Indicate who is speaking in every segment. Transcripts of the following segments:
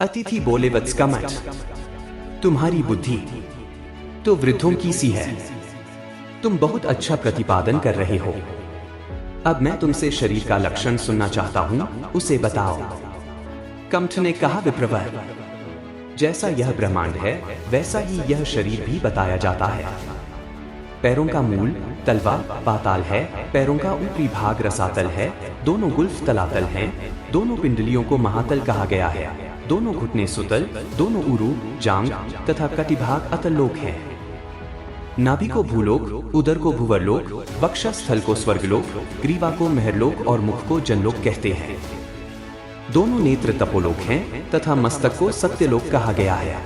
Speaker 1: अतिथि बोले, वत्स का मठ, तुम्हारी बुद्धि तो वृद्धों की सी है। तुम बहुत अच्छा प्रतिपादन कर रहे हो। अब मैं तुमसे शरीर का लक्षण सुनना चाहता हूं, उसे बताओ। कंठ ने कहा, विप्रवर, जैसा यह ब्रह्मांड है वैसा ही यह शरीर भी बताया जाता है। पैरों का मूल तलवा पाताल है, पैरों का ऊपरी भाग रसातल है, दोनों गुल्फ तलातल हैं, दोनों पिंडलियों को महातल कहा गया है, दोनों घुटने सुतल, दोनों उरु जांग तथा कटिभाग अतललोक हैं। नाभि को भूलोक, उदर को भुवरलोक, वक्षस्थल को स्वर्गलोक, ग्रीवा को महरलोक और मुख को जनलोक कहते हैं। दोनों नेत्र तपोलोक हैं तथा मस्तक को सत्यलोक कहा गया है।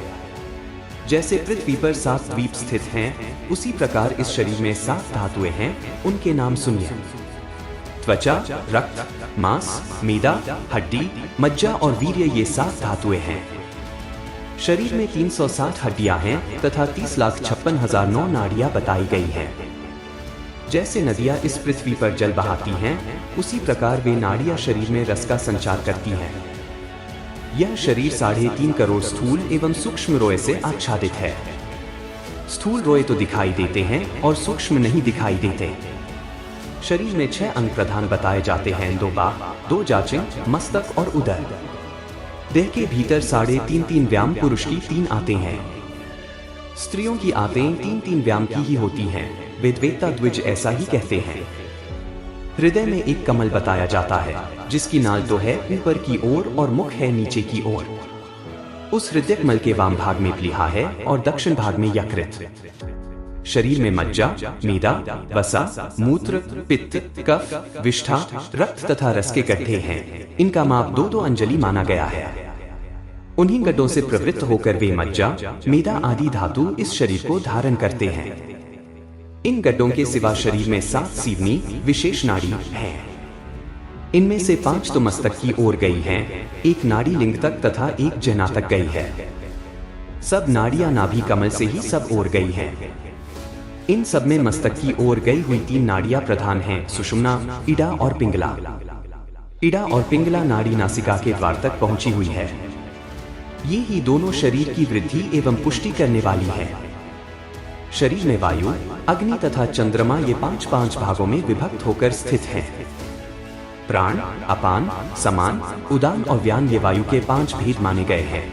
Speaker 1: जैसे पृथ्वी पर 7 द्वीप स्थित हैं, उसी प्रकार इस शरीर में 7 धातुएं हैं, उनके नाम सुनिए। त्वचा, रक्त, मांस, मेदा, हड्डी, मज्जा और वीर्य, ये 7 धातुएं हैं। शरीर में 360 हड्डियां हैं तथा 30,56,009 नाड़ियां बताई गई हैं। जैसे नदियां इस पृथ्वी पर जल बहाती हैं, उसी प्रकार वे नाड़ियां शरीर में रस का संचार करती हैं। यह शरीर 3.5 करोड़ स्थूल एवं सूक्ष्म रोए से आच्छादित है। स्थूल रोए तो दिखाई देते हैं और सूक्ष्म नहीं दिखाई देते। शरीर में 6 अंग प्रधान बताए जाते हैं, 2 बाह, 2 जाचिंग, मस्तक और उदर। देह के भीतर 3.5 व्याम पुरुष की 3 आते हैं। स्त्रियों की आतें 3 व्याम की ही होती हैं। वेदवेत्ता द्विज ऐसा ही कहते हैं। हृदय में एक कमल बताया जाता है, जिसकी नाल तो है ऊपर की ओर और मुख है नीचे की ओर। उस हृदय कमल के वाम भाग में प्लीहा है और दक्षिण भाग में यकृत। शरीर में मज्जा, मेदा, वसा, मूत्र, पित्त, कफ, विष्ठा, रक्त तथा रस के गड्ढे हैं। इनका माप 2-2 अंजलि माना गया है। उन्हीं गड्ढों से प्रवृत्त होकर वे मज्जा, मेदा आदि धातु इस शरीर को धारण करते हैं। इन गड्ढों के सिवा शरीर में 7 सीवनी विशेष नाड़ी हैं। इनमें से 5 तो मस्तक की ओर गई हैं, एक नाड़ी लिंग तक तथा एक जहना तक गई है। सब नाड़ियां नाभि कमल से ही सब ओर गई हैं। इन सब में मस्तक की ओर गई हुई 3 नाड़ियां प्रधान हैं, सुषुम्ना, इड़ा और पिंगला। इड़ा और पिंगला नाड़ी नासिका के द्वार तक पहुंची हुई है। ये ही दोनों शरीर की वृद्धि एवं पुष्टि करने वाली है। शरीर में वायु, अग्नि तथा चंद्रमा ये 5-5 भागों में विभक्त होकर स्थित हैं। प्राण, अपान, समान, उदान और व्यान ये वायु के 5 भेद माने गए हैं।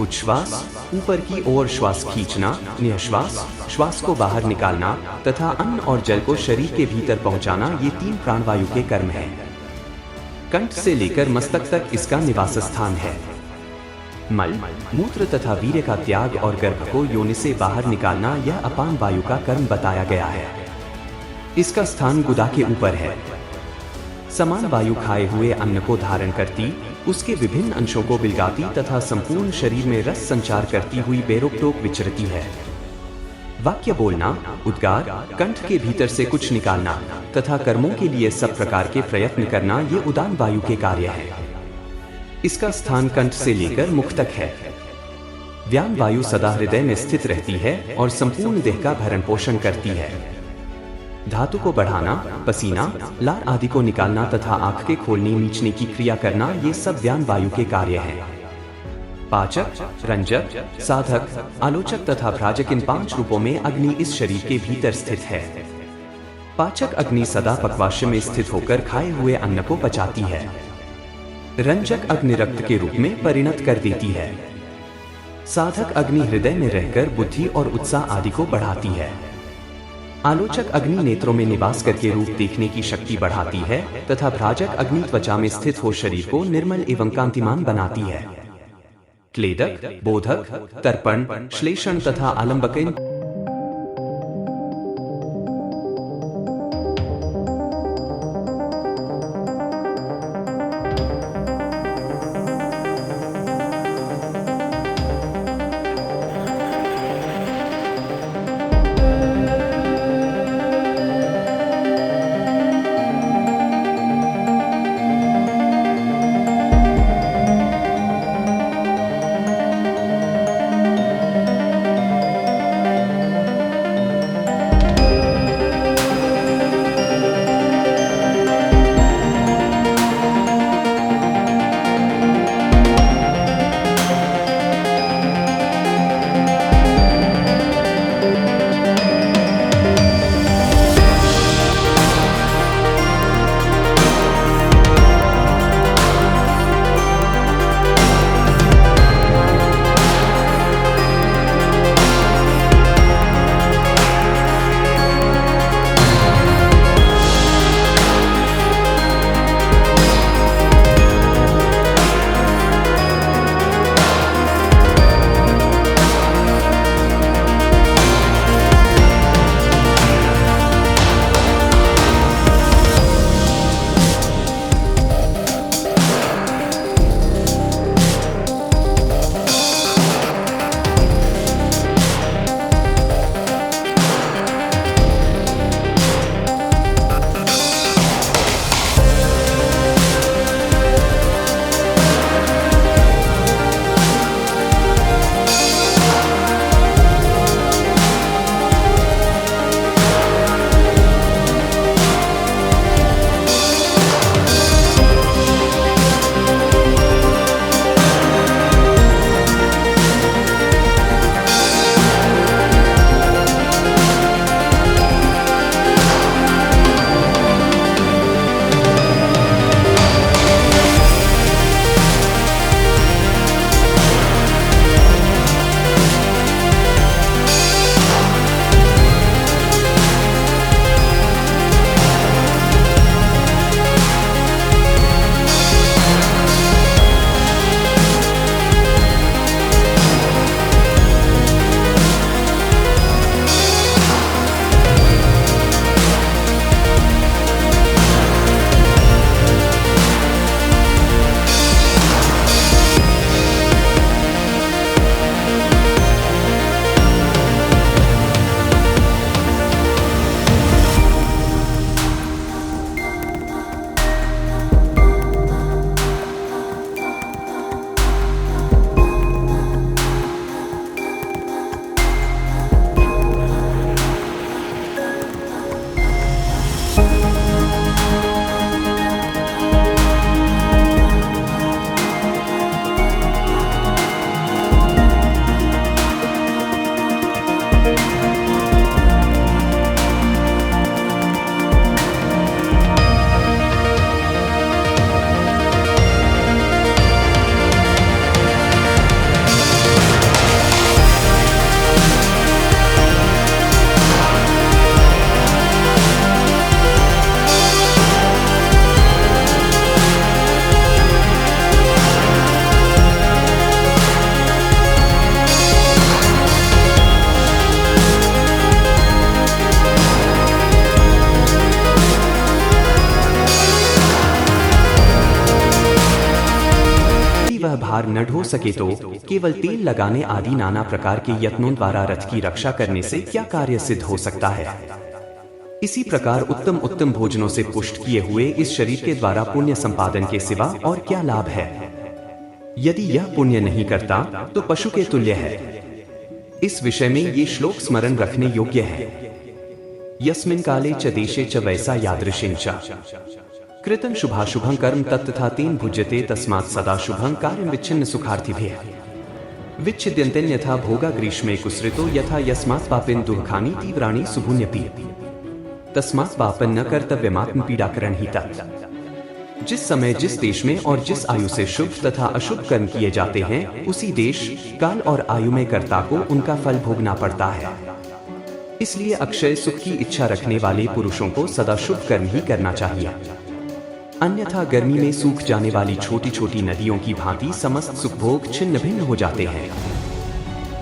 Speaker 1: उच्छ्वास, ऊपर की ओर श्वास खींचना, निःश्वास, श्वास को बाहर निकालना तथा अन्न और जल को शरीर के भीतर पहुंचाना, ये 3 प्राणवायु के कर्म हैं। कंठ से लेकर मस्तक तक इसका निवास स्थान है। मल, मूत्र तथा वीर्य का त्याग और गर्भ को योनि से बाहर निकालना, यह अपान वायु का कर्म बताया गया है। इसका स्थान गुदा के ऊपर है। समान वायु खाए हुए अन्न को धारण करती, उसके विभिन्न अंशों को बिलगाती तथा संपूर्ण शरीर में रस संचार करती हुई बेरोक-टोक विचरती है। वाक्य बोलना, उद्गार, कंठ के भीतर से कुछ निकालना तथा कर्मों के लिए सब प्रकार के प्रयत्न करना, ये उदान वायु के कार्य हैं। इसका स्थान कंठ से लेकर मुख तक है। व्यान वायु सदा हृदय में स्थित रहती है और संपूर्ण देह का भरण पोषण करती है। धातु को बढ़ाना, पसीना, लार आदि को निकालना तथा आंख के खोलने नीचने की क्रिया करना, ये सब व्यान वायु के कार्य हैं। पाचक, रंजक, साधक, आलोचक तथा भ्राजक, इन 5 रूपों में अग्नि इस शरीर के भीतर स्थित है। पाचक अग्नि सदा पक्वाश्य में स्थित होकर खाए हुए अन्न को पचाती है। रंजक अग्नि रक्त के रूप में परिणत कर देती है। साधक अग्नि हृदय में रहकर बुद्धि और उत्साह आदि को बढ़ाती है। आलोचक अग्नि नेत्रों में निवास करके रूप देखने की शक्ति बढ़ाती है तथा भ्राजक अग्नि त्वचा में स्थित हो शरीर को निर्मल एवं कांतिमान बनाती है। क्लेदक, बोधक, तर्पण, श्लेषण तथा आलंबक भार न ढो सके तो केवल तेल लगाने आदि नाना प्रकार के यत्नों द्वारा रथ की रक्षा करने से क्या कार्य सिद्ध हो सकता है। इसी प्रकार उत्तम उत्तम भोजनों से पुष्ट किए हुए इस शरीर के द्वारा पुण्य संपादन के सिवा और क्या लाभ है। यदि यह पुण्य नहीं करता तो पशु के तुल्य है। इस विषय में ये श्लोक स्मरण रखने योग्य है। यस्मिन् काले च देशे च वैसा यादृशिं च कृतं शुभाशुभं कर्म तत्तथा तेन भुज्यते तस्मात् सदा शुभं कार्यं विच्छिन्न सुखार्थिभ्यः विच्छिद्यन्तेन्यथा भोगा ग्रीष्मे कुसृतो यथा यस्मात् पापेन दुःखानि तीव्राणि सुभुन्यपि तस्मात् पापं न कर्तव्यमात्म पीडाकरण ही तत्। जिस समय जिस देश में और जिस आयु से शुभ तथा अशुभ कर्म किए जाते हैं उसी देश काल और आयु में कर्ता को उनका फल भोगना पड़ता है। इसलिए अक्षय सुख की इच्छा रखने वाले पुरुषों को सदा शुभ कर्म ही करना चाहिए। अन्यथा गर्मी में सूख जाने वाली छोटी छोटी नदियों की भांति समस्त सुखभोग छिन्न भिन्न हो जाते हैं।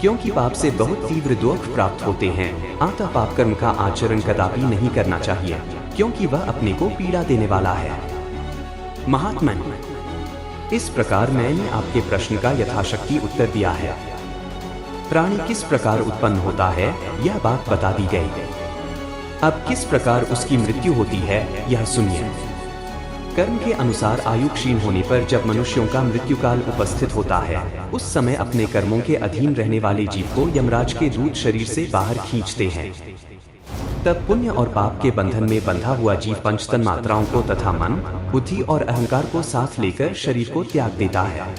Speaker 1: क्योंकि पाप से बहुत तीव्र दुख प्राप्त होते हैं, अतः पाप कर्म का आचरण कदापि नहीं करना चाहिए, क्योंकि वह अपने को पीड़ा देने वाला है। महात्मन, इस प्रकार मैंने आपके प्रश्न का यथाशक्ति उत्तर दिया है। प्राणी किस प्रकार उत्पन्न होता है यह बात बता दी गई। अब किस प्रकार उसकी मृत्यु होती है यह सुनिए। कर्म के अनुसार आयु क्षीण होने पर जब मनुष्यों का मृत्यु काल उपस्थित होता है उस समय अपने कर्मों के अधीन रहने वाले जीव को यमराज के दूत शरीर से बाहर खींचते हैं। तब पुण्य और पाप के बंधन में बंधा हुआ जीव पंचतन मात्राओं को तथा मन, बुद्धि और अहंकार को साथ लेकर शरीर को त्याग देता है।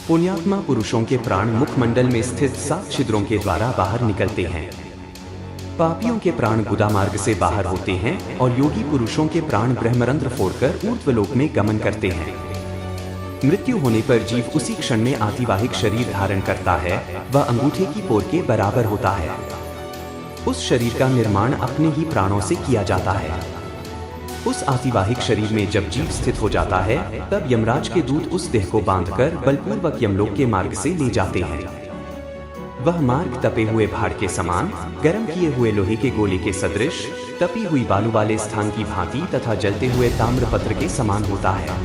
Speaker 1: पुण्यात्मा पुरुषों के प्राण मुखमंडल में स्थित 7 छिद्रों के द्वारा बाहर निकलते हैं। पापियों के प्राण गुदा मार्ग से बाहर होते हैं और योगी पुरुषों के प्राण ब्रह्मरंध्र फोड़कर ऊर्ध्वलोक में गमन करते हैं। मृत्यु होने पर जीव उसी क्षण में आतिवाहिक शरीर धारण करता है। वह अंगूठे की पोर के बराबर होता है। उस शरीर का निर्माण अपने ही प्राणों से किया जाता है। उस आतिवाहिक शरीर में जब जीव स्थित हो जाता है तब यमराज के दूत उस देह को बांधकर बलपूर्वक यमलोक के मार्ग से ले जाते हैं। वह मार्ग तपे हुए भाड़ के समान, गर्म किए हुए लोहे के गोले के सदृश, तपी हुई बालू वाले स्थान की भांति तथा जलते हुए ताम्रपत्र के समान होता है।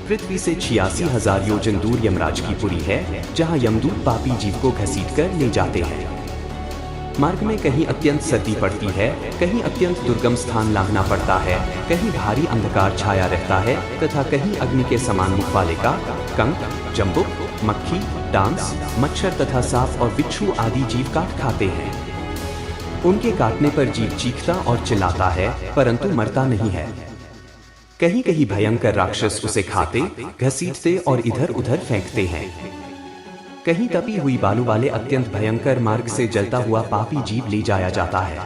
Speaker 1: पृथ्वी से 86,000 योजन दूर यमराज की पुरी है, जहाँ यमदूत पापी जीव को घसीटकर ले जाते हैं। मार्ग में कहीं अत्यंत सर्दी पड़ती है, कहीं अत्यंत दुर्गम स्थान लांघना पड़ता है, कहीं भारी अंधकार छाया रहता है तथा कहीं अग्नि के समान मुख वाले का कंक, जम्बुक, मक्खी, डांस, मच्छर तथा सांप और बिच्छू आदि जीव काट खाते हैं। उनके काटने पर जीव चीखता और चिल्लाता है परंतु मरता नहीं है। कहीं कहीं भयंकर राक्षस उसे खाते, घसीटते और इधर उधर फेंकते हैं। कहीं तपी हुई बालू वाले अत्यंत भयंकर मार्ग से जलता हुआ पापी जीव ले जाया जाता है।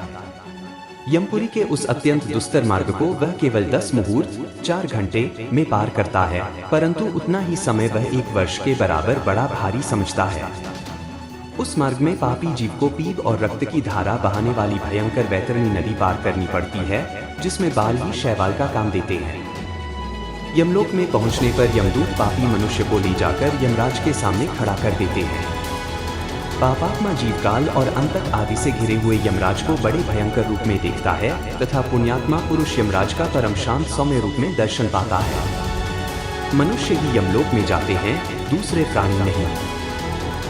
Speaker 1: यमपुरी के उस अत्यंत दुस्तर मार्ग को वह केवल 10 मुहूर्त 4 घंटे में पार करता है, परंतु उतना ही समय वह 1 वर्ष के बराबर बड़ा भारी समझता है। उस मार्ग में पापी जीव को पीप और रक्त की धारा बहाने वाली भयंकर वैतरणी नदी पार करनी पड़ती है, जिसमें बाल ही शैवाल का काम देते हैं। यमलोक में पहुंचने पर यमदूत पापी मनुष्य को ले जाकर यमराज के सामने खड़ा कर देते हैं। पापात्मा जीव काल और अंतक आदि से घिरे हुए यमराज को बड़े भयंकर रूप में देखता है तथा पुण्यात्मा पुरुष यमराज का परम शांत सौम्य रूप में दर्शन पाता है। मनुष्य ही यमलोक में जाते हैं, दूसरे प्राणी नहीं।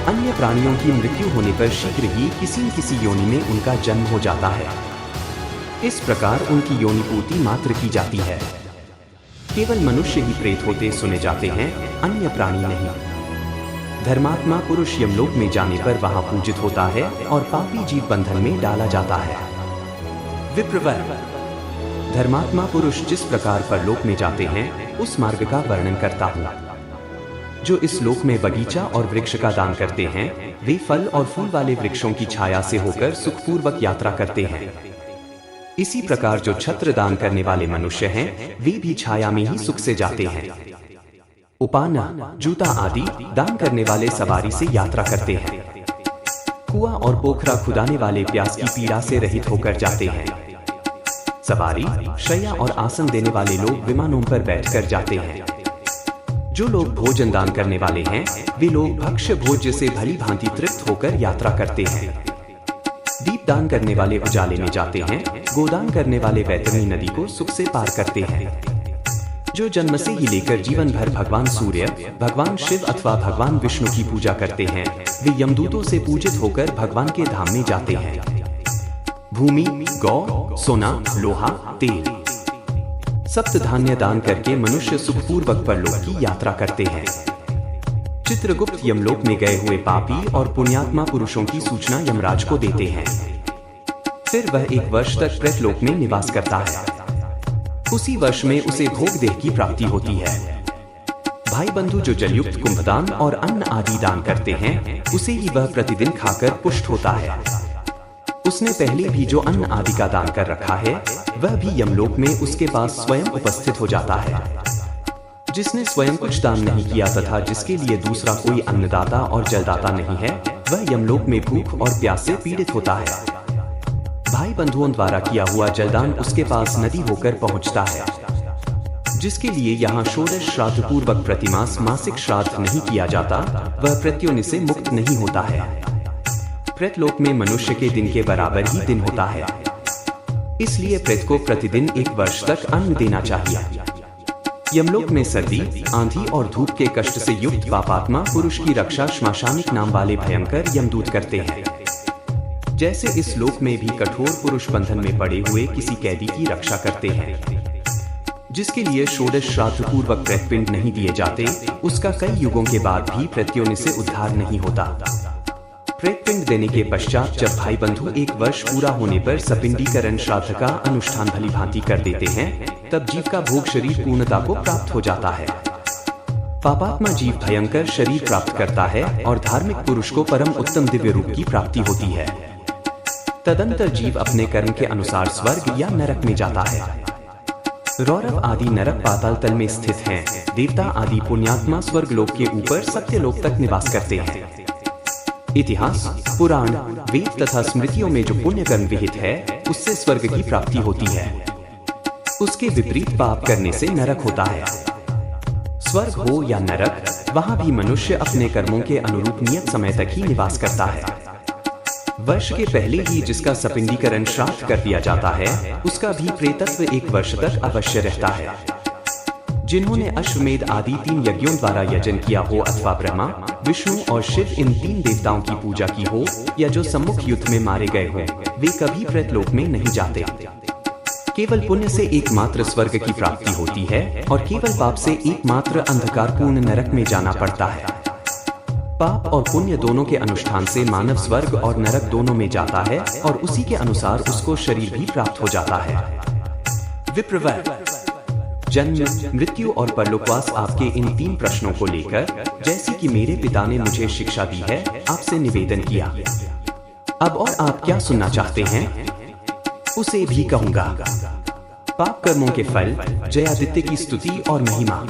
Speaker 1: अन्य प्राणियों की मृत्यु होने पर शीघ्र ही किसी न किसी योनि में उनका जन्म हो जाता है। इस प्रकार उनकी योनि पूर्ति मात्र की जाती है। केवल मनुष्य ही प्रेत होते सुने जाते हैं, अन्य प्राणी नहीं। धर्मात्मा पुरुष यमलोक में जाने पर वहां पूजित होता है और पापी जीव बंधन में डाला जाता है। विप्रवर, धर्मात्मा पुरुष जिस प्रकार परलोक में जाते हैं उस मार्ग का वर्णन करता हूँ। जो इस लोक में बगीचा और वृक्ष का दान करते हैं वे फल और फूल वाले वृक्षों की छाया से होकर सुखपूर्वक यात्रा करते हैं। इसी प्रकार जो छत्र दान करने वाले मनुष्य हैं वे भी छाया में ही सुख से जाते हैं। उपान, जूता आदि दान करने वाले सवारी से यात्रा करते हैं। कुआं और पोखरा खुदाने वाले प्यास की पीड़ा से रहित होकर जाते हैं। सवारी, शैया और आसन देने वाले लोग विमानों पर बैठकर जाते हैं। जो लोग भोजन दान करने वाले हैं वे लोग भक्ष्य भोज्य से भली भांति तृप्त होकर यात्रा करते हैं। दीप दान करने वाले उजाले में जाते हैं। गोदान करने वाले वैतरणी नदी को सुख से पार करते हैं। जो जन्म से ही लेकर जीवन भर भगवान सूर्य, भगवान शिव अथवा भगवान विष्णु की पूजा करते हैं, वे यमदूतों से पूजित होकर भगवान के धाम में जाते हैं। भूमि, गौ, सोना, लोहा, तेल, सप्त धान्य दान करके मनुष्य सुखपूर्वक परलोक की यात्रा करते हैं। चित्रगुप्त यमलोक में गए हुए पापी और पुण्यात्मा पुरुषों की सूचना यमराज को देते हैं। फिर वह 1 वर्ष तक प्रेतलोक में निवास करता है। उसी वर्ष में उसे भोग देह की प्राप्ति होती है। भाई बंधु जो जलयुक्त कुंभदान और अन्न आदि दान करते हैं, उसे ही वह प्रतिदिन खाकर पुष्ट होता है। उसने पहले भी जो अन्न आदि का दान कर रखा है, वह भी यमलोक में उसके पास स्वयं उपस्थित हो जाता है। जिसने स्वयं कुछ दान नहीं किया तथा जिसके लिए दूसरा कोई अन्नदाता और जलदाता नहीं है, वह यमलोक में भूख और प्यास से पीड़ित होता है। भाई बंधुओं द्वारा किया हुआ जलदान उसके पास नदी होकर पहुंचता है। जिसके लिए यहाँ षोडश श्राद्ध पूर्वक प्रतिमास मासिक श्राद्ध नहीं किया जाता, वह प्रत्योनि से मुक्त नहीं होता है। प्रेतलोक में मनुष्य के दिन के बराबर ही दिन होता है। इसलिए प्रेत को प्रतिदिन 1 वर्ष तक अन्न देना चाहिए। यमलोक में सर्दी, आंधी और धूप के कष्ट से युक्त पापात्मा पुरुष की रक्षा श्मशानिक नाम वाले भयंकर यमदूत करते हैं। जैसे इस लोक में भी कठोर पुरुष बंधन में पड़े हुए किसी कैदी की रक्षा करते हैं। जिसके लिए षोडश श्राद्ध पूर्वक प्रेतपिंड नहीं दिए जाते, उसका कई युगों के बाद भी प्रत्योनि से उद्धार नहीं होता। प्रेतपिंड देने के पश्चात जब भाई बंधु 1 वर्ष पूरा होने पर सपिंडीकरण श्राद्ध का अनुष्ठान भली भांति कर देते हैं, तब जीव का भोग शरीर पूर्णता को प्राप्त हो जाता है। पापात्मा जीव भयंकर शरीर प्राप्त करता है और धार्मिक पुरुष को परम उत्तम दिव्य रूप की प्राप्ति होती है। तदंतर जीव अपने कर्म के अनुसार स्वर्ग या नरक में जाता है। रौरव आदि नरक पाताल तल में स्थित हैं। देवता आदि पुण्यात्मा स्वर्ग लोक के ऊपर सत्यलोक तक निवास करते हैं। इतिहास, पुराण, वेद तथा स्मृतियों में जो पुण्य कर्म विहित है, उससे स्वर्ग की प्राप्ति होती है। उसके विपरीत पाप करने से नरक होता है। स्वर्ग हो या नरक, वहां भी मनुष्य अपने कर्मों के अनुरूप नियत समय तक ही निवास करता है। वर्ष के पहले ही जिसका सपिंडीकरण श्राद्ध कर दिया जाता है, उसका भी प्रेतत्व 1 वर्ष तक अवश्य रहता है। जिन्होंने अश्वमेध आदि 3 यज्ञों द्वारा यजन किया हो अथवा ब्रह्मा, विष्णु और शिव इन 3 देवताओं की पूजा की हो, या जो सम्मुख युद्ध में मारे गए हो, वे कभी प्रेतलोक में नहीं जाते। केवल पुण्य से एकमात्र स्वर्ग की प्राप्ति होती है और केवल पाप से एकमात्र अंधकारपूर्ण नरक में जाना पड़ता है। पाप और पुण्य दोनों के अनुष्ठान से मानव स्वर्ग और नरक दोनों में जाता है और उसी के अनुसार उसको शरीर भी प्राप्त हो जाता है। विप्रवर, जन्म, मृत्यु और परलोकवास आपके इन 3 प्रश्नों को लेकर, जैसी कि मेरे पिता ने मुझे शिक्षा दी है, आपसे निवेदन किया। अब और आप क्या सुनना चाहते हैं, उसे भी कहूंगा। पाप कर्मों के फल, जयादित्य की स्तुति और महिमा।